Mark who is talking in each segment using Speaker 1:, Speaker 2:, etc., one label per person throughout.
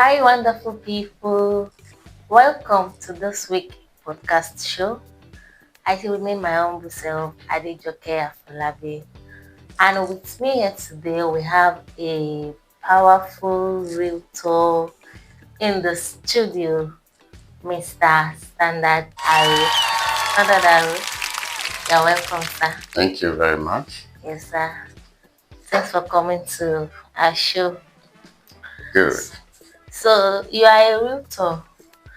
Speaker 1: Hi, wonderful people. Welcome to this week podcast show. I remain my humble self, Adejoke Afolabi. And with me here today, we have a powerful realtor in the studio, Mr. Standard Aro. Standard Aro, you're welcome, sir.
Speaker 2: Thank you very much.
Speaker 1: Yes, sir. Thanks for coming to our show.
Speaker 2: Good.
Speaker 1: So, you are a realtor.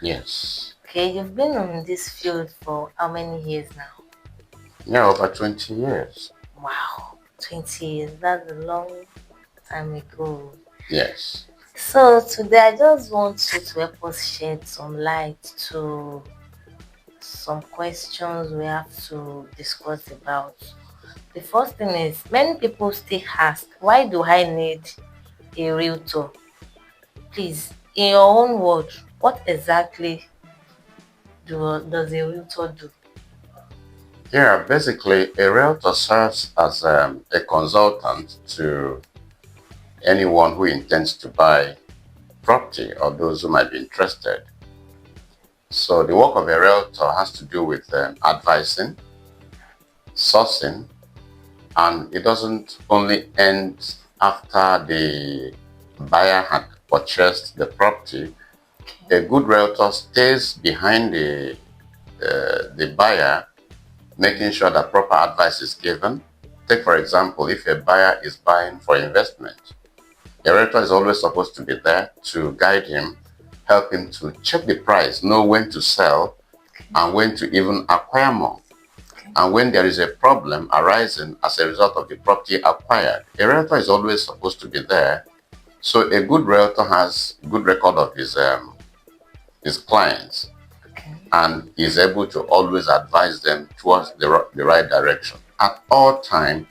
Speaker 2: Yes.
Speaker 1: Okay, you've been in this field for how many years now?
Speaker 2: Yeah, over 20 years.
Speaker 1: Wow, 20 years. That's a long time ago.
Speaker 2: Yes.
Speaker 1: So today I just want you to help us shed some light to some questions we have to discuss about. The first thing is many people still ask, why do I need a realtor? Please, in your own words, what exactly does a realtor do?
Speaker 2: Yeah, basically, a realtor serves as a consultant to anyone who intends to buy property or those who might be interested. So, the work of a realtor has to do with advising, sourcing, and it doesn't only end after the buyer had purchased the property. A good realtor stays behind the buyer, making sure that proper advice is given. Take, for example, if a buyer is buying for investment, the realtor is always supposed to be there to guide him, help him to check the price, know when to sell, and when to even acquire more. And when there is a problem arising as a result of the property acquired, a realtor is always supposed to be there. So a good realtor has good record of his clients
Speaker 1: Okay.
Speaker 2: and is able to always advise them towards the right direction at all time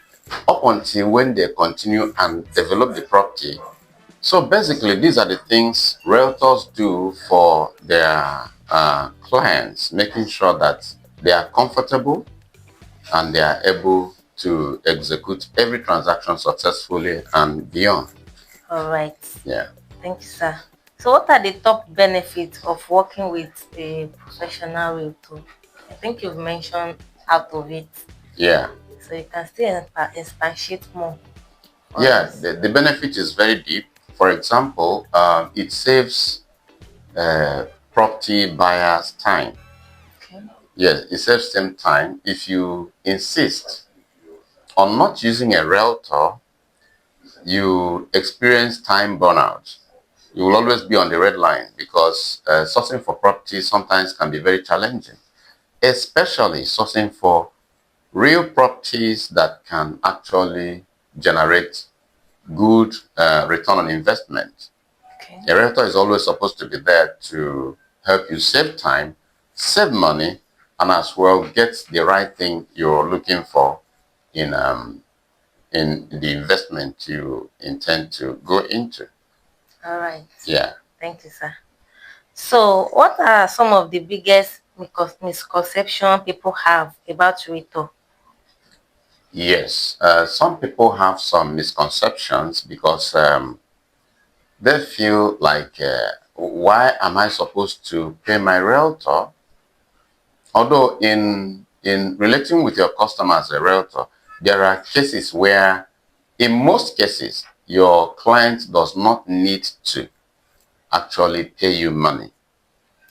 Speaker 2: up until when they continue and develop the property. So basically, these are the things realtors do for their clients, making sure that they are comfortable and they are able to execute every transaction successfully and beyond.
Speaker 1: All right.
Speaker 2: Yeah.
Speaker 1: Thank you, sir. So, what are the top benefits of working with a professional realtor? I think you've mentioned out of it,
Speaker 2: Yeah.
Speaker 1: so you can still expatiate more for
Speaker 2: Yeah.
Speaker 1: us.
Speaker 2: The benefit is very deep. For example, it saves uh, property buyers time.
Speaker 1: Okay.
Speaker 2: Yes, it saves them time. If you insist on not using a realtor, you experience time burnout. You will always be on the red line because sourcing for property sometimes can be very challenging, especially sourcing for real properties that can actually generate good return on investment.
Speaker 1: Okay.
Speaker 2: A realtor is always supposed to be there to help you save time, save money, and as well get the right thing you're looking for in the investment you intend to go into.
Speaker 1: All right.
Speaker 2: Yeah.
Speaker 1: Thank you, sir. So, what are some of the biggest misconception people have about realtor?
Speaker 2: Yes. Some people have some misconceptions because they feel like, why am I supposed to pay my realtor? Although in relating with your customer as a realtor, there are cases where, in most cases, your client does not need to actually pay you money.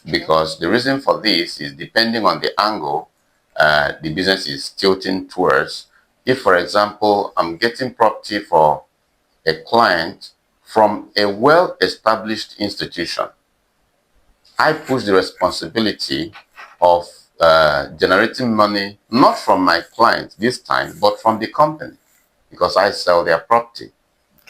Speaker 1: Okay.
Speaker 2: Because the reason for this is depending on the angle the business is tilting towards. If, for example, I'm getting property for a client from a well-established institution, I push the responsibility of generating money not from my client this time, but from the company because I sell their property.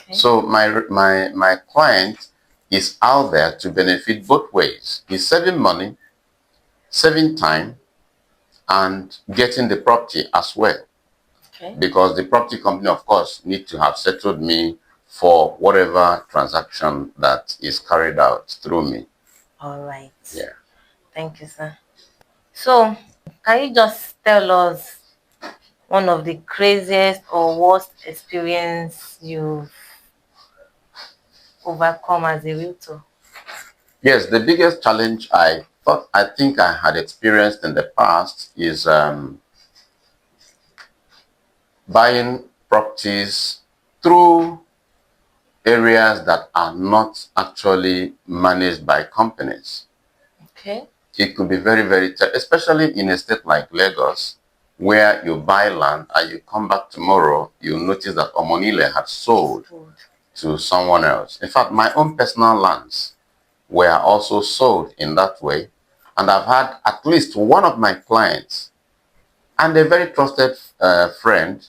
Speaker 1: Okay.
Speaker 2: So my client is out there to benefit both ways. He's saving money, saving time, and getting the property as well.
Speaker 1: Okay.
Speaker 2: Because the property company, of course, need to have settled me for whatever transaction that is carried out through me.
Speaker 1: All right.
Speaker 2: Yeah.
Speaker 1: Thank you, sir. So, can you just tell us one of the craziest or worst experience you've overcome as a realtor?
Speaker 2: Yes, the biggest challenge I think I had experienced in the past is buying properties through areas that are not actually managed by companies.
Speaker 1: Okay.
Speaker 2: It could be very, very, especially in a state like Lagos, where you buy land and you come back tomorrow, you notice that Omonile had sold
Speaker 1: Food.
Speaker 2: to someone else. In fact, my own personal lands were also sold in that way. And I've had at least one of my clients and a very trusted friend,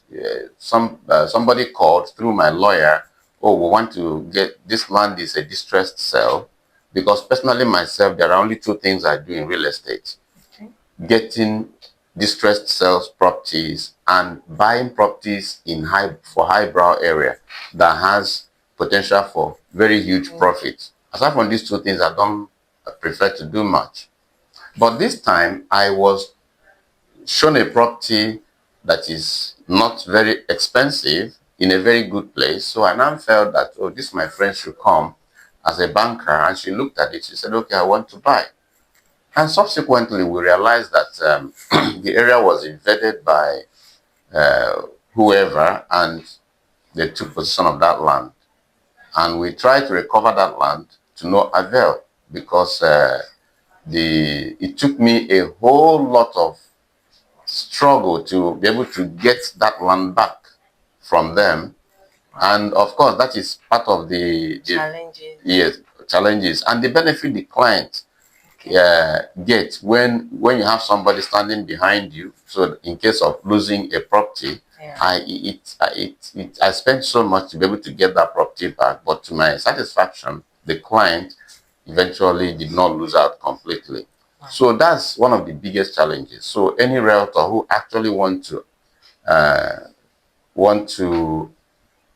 Speaker 2: somebody called through my lawyer, oh, we want to get, this land is a distressed sale. Because personally myself, there are only two things I do in real estate.
Speaker 1: Okay.
Speaker 2: Getting distressed sales properties and buying properties in highbrow area that has potential for very huge profit. Aside from these two things, I don't prefer to do much. But this time, I was shown a property that is not very expensive in a very good place. So I now felt that, oh, this my friend should come as a banker. And she looked at it. She said, okay, I want to buy. And subsequently, we realized that the area was invaded by whoever, and they took possession of that land. And we tried to recover that land to no avail because it took me a whole lot of struggle to be able to get that land back from them. And of course, that is part of the
Speaker 1: Challenges.
Speaker 2: yes, challenges and the benefit the client get when you have somebody standing behind you. So in case of losing a property,
Speaker 1: Yeah.
Speaker 2: I spent so much to be able to get that property back, but to my satisfaction, the client eventually did not lose out completely. So that's one of the biggest challenges. So any realtor who actually want to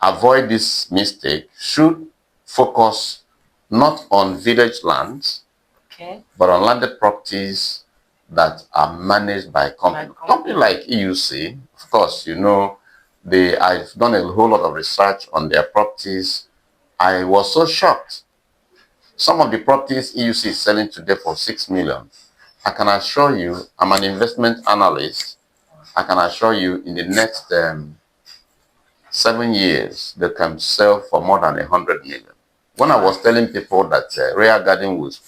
Speaker 2: avoid this mistake should focus not on village lands,
Speaker 1: Okay.
Speaker 2: but on landed properties that are managed by company. Company like EUC, of course, you know, I've done a whole lot of research on their properties. I was so shocked. Some of the properties EUC is selling today for 6 million. I can assure you, I'm an investment analyst. I can assure you in the next 7 years, they can sell for more than 100 million. When I was telling people that Real Garden was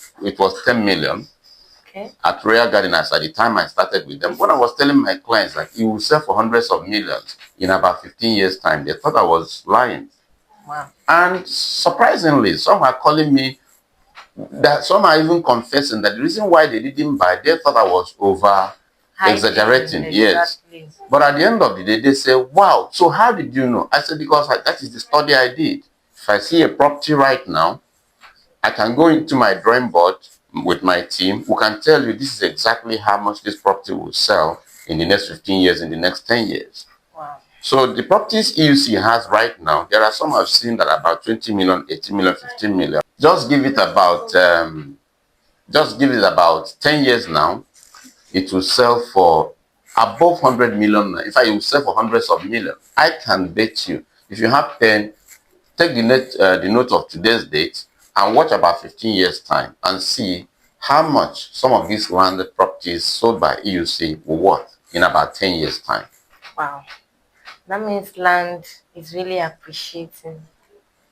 Speaker 2: 10 million,
Speaker 1: Okay.
Speaker 2: at Real Garden, as at the time I started with them, when I was telling my clients that it will sell for hundreds of millions in about 15 years' time, they thought I was lying.
Speaker 1: Wow.
Speaker 2: And surprisingly, some are calling me, that some are even confessing that the reason why they didn't buy, they thought I was over exaggerating. Yes. But at the end of the day, they say, wow, so how did you know? I said, because that is the study I did. If I see a property right now, I can go into my drawing board with my team. We can tell you this is exactly how much this property will sell in the next 15 years, in the next 10 years.
Speaker 1: Wow.
Speaker 2: So the properties EUC has right now, there are some I've seen that are about 20 million, 80 million, 15 million. Just give it about 10 years now, it will sell for above 100 million. In fact, it will sell for hundreds of millions. I can bet you, if you have pen, take the note of today's date and watch about 15 years time and see how much some of these landed properties sold by EUC will worth in about 10 years time.
Speaker 1: Wow. That means land is really appreciating.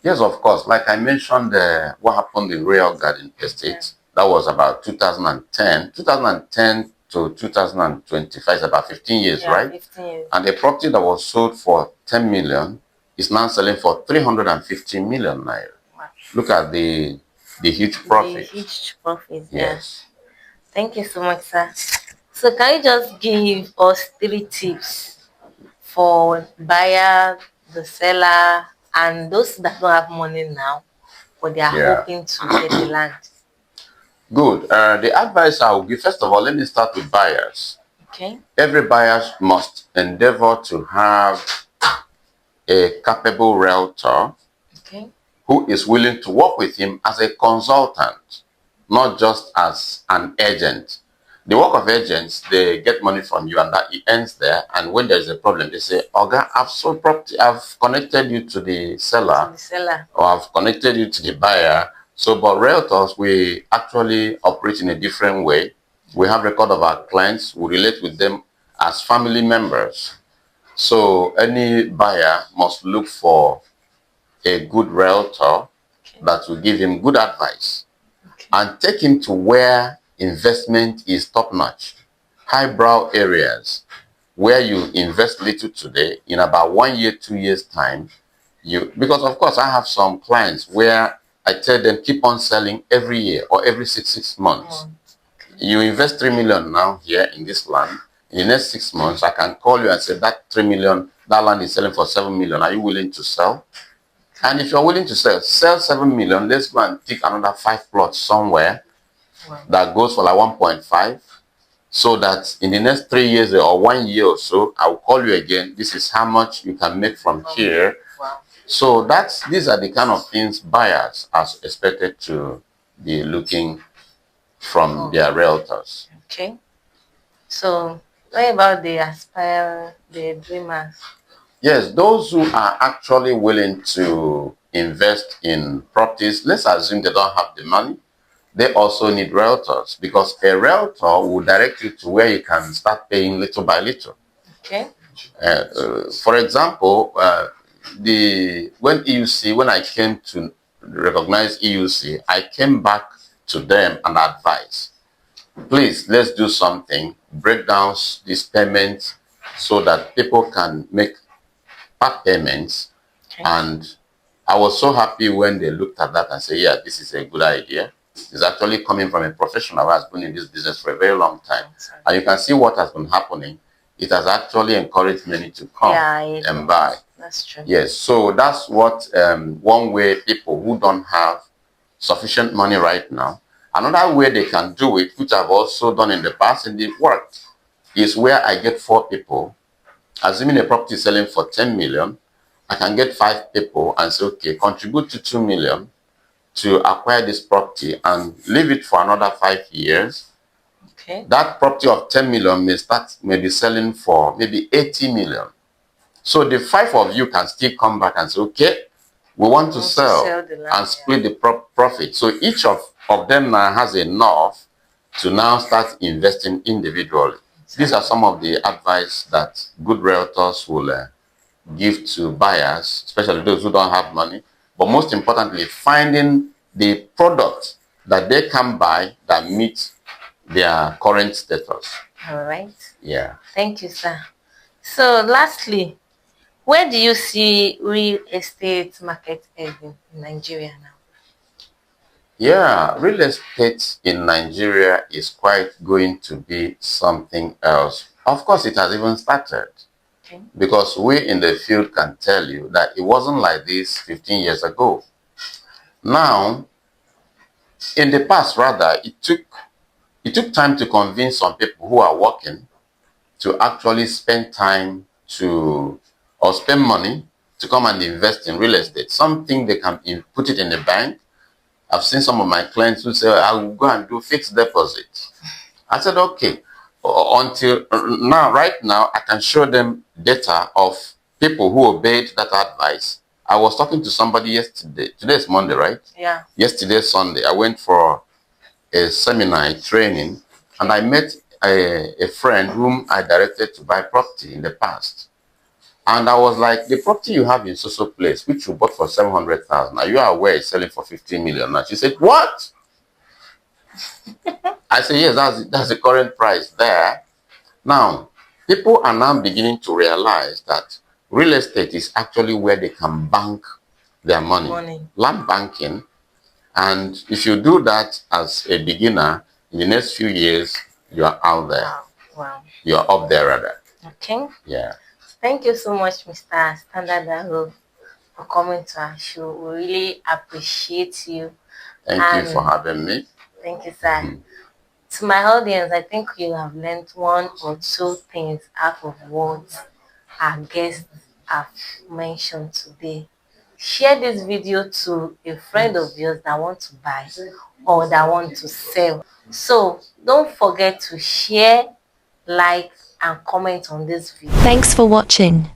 Speaker 2: Yes, of course. Like I mentioned, what happened in Real Garden Estate, that was about 2010. 2010 to 2025 is about 15 years, right?
Speaker 1: 15 years.
Speaker 2: And a property that was sold for 10 million is now selling for 350 million naira.
Speaker 1: Wow.
Speaker 2: Look at the huge profit.
Speaker 1: The huge profit.
Speaker 2: Yes.
Speaker 1: Yeah. Thank you so much, sir. So can you just give us 3 tips for buyer, the seller, and those that don't have money now, but they are hoping to get the land?
Speaker 2: Good. The advice I will give, first of all, let me start with buyers.
Speaker 1: Okay.
Speaker 2: Every buyer must endeavor to have a capable realtor who is willing to work with him as a consultant, not just as an agent. The work of agents, they get money from you and that it ends there. And when there's a problem, they say, Oga, I've sold property, I've connected you to the seller, or I've connected you to the buyer, So, but realtors, we actually operate in a different way. We have record of our clients. We relate with them as family members. So any buyer must look for a good realtor
Speaker 1: Okay.
Speaker 2: that will give him good advice
Speaker 1: Okay.
Speaker 2: and take him to where investment is top-notch. Highbrow areas where you invest little today, in about 1 year, 2 years time, because of course I have some clients where I tell them keep on selling every year or every six months.
Speaker 1: Okay.
Speaker 2: You invest 3 million now here in this land. In the next 6 months, I can call you and say that 3 million, that land is selling for 7 million. Are you willing to sell? And if you're willing to sell 7 million, let's go and pick another 5 plots somewhere that goes for like 1.5. So that in the next 3 years or 1 year or so, I'll call you again. This is how much you can make from here.
Speaker 1: Wow.
Speaker 2: So these are the kind of things buyers are expected to be looking from their realtors.
Speaker 1: Okay. So what about the dreamers?
Speaker 2: Yes, those who are actually willing to invest in properties, let's assume they don't have the money, they also need realtors, because a realtor will direct you to where you can start paying little by little.
Speaker 1: Okay.
Speaker 2: For example, when I came to recognize EUC, I came back to them and advised, please, let's do something, break down these payments so that people can make part payments.
Speaker 1: Okay.
Speaker 2: And I was so happy when they looked at that and said, yeah, this is a good idea. It's actually coming from a professional who has been in this business for a very long time. And you can see what has been happening. It has actually encouraged many to come and buy.
Speaker 1: That's true.
Speaker 2: Yes, so that's what one way people who don't have sufficient money right now, another way they can do it, which I've also done in the past and it worked, is where I get 4 people. Assuming a property is selling for 10 million, I can get 5 people and say, okay, contribute to 2 million to acquire this property and leave it for another 5 years.
Speaker 1: Okay.
Speaker 2: That property of 10 million may be selling for maybe 80 million. So the 5 of you can still come back and say, okay, we want to sell
Speaker 1: the land,
Speaker 2: and split the profit. So each of them now has enough to now start investing individually. These are some of the advice that good realtors will give to buyers, especially those who don't have money. But most importantly, finding the product that they can buy that meets their current status.
Speaker 1: All right.
Speaker 2: Yeah.
Speaker 1: Thank you, sir. So lastly, where do you see real estate market heading in Nigeria now?
Speaker 2: Yeah, real estate in Nigeria is quite going to be something else. Of course, it has even started.
Speaker 1: Okay.
Speaker 2: Because we in the field can tell you that it wasn't like this 15 years ago. Now, in the past, rather, it took time to convince some people who are working to actually spend time or spend money to come and invest in real estate. Something they can put it in the bank. I've seen some of my clients who say, I will go and do fixed deposit. I said, okay. Until now, right now, I can show them data of people who obeyed that advice. I was talking to somebody yesterday. Today is Monday, right?
Speaker 1: Yeah.
Speaker 2: Yesterday, Sunday, I went for a seminar, a training, and I met a friend whom I directed to buy property in the past. And I was like, the property you have in so place, which you bought for 700,000, are you aware it's selling for 15 million now? She said, what? I said, yes, that's the current price there. Now, people are now beginning to realize that real estate is actually where they can bank their money. Land banking. And if you do that as a beginner, in the next few years, you are out there.
Speaker 1: Wow.
Speaker 2: You are up there, rather.
Speaker 1: Okay.
Speaker 2: Yeah.
Speaker 1: Thank you so much, Mr. Standard Daho, for coming to our show. We really appreciate you.
Speaker 2: Thank you for having me.
Speaker 1: Thank you, sir. To my audience, I think you have learned 1 or 2 things out of what our guests have mentioned today. Share this video to a friend of yours that wants to buy or that wants to sell. So don't forget to share, like, and comment on this video.
Speaker 3: Thanks for watching.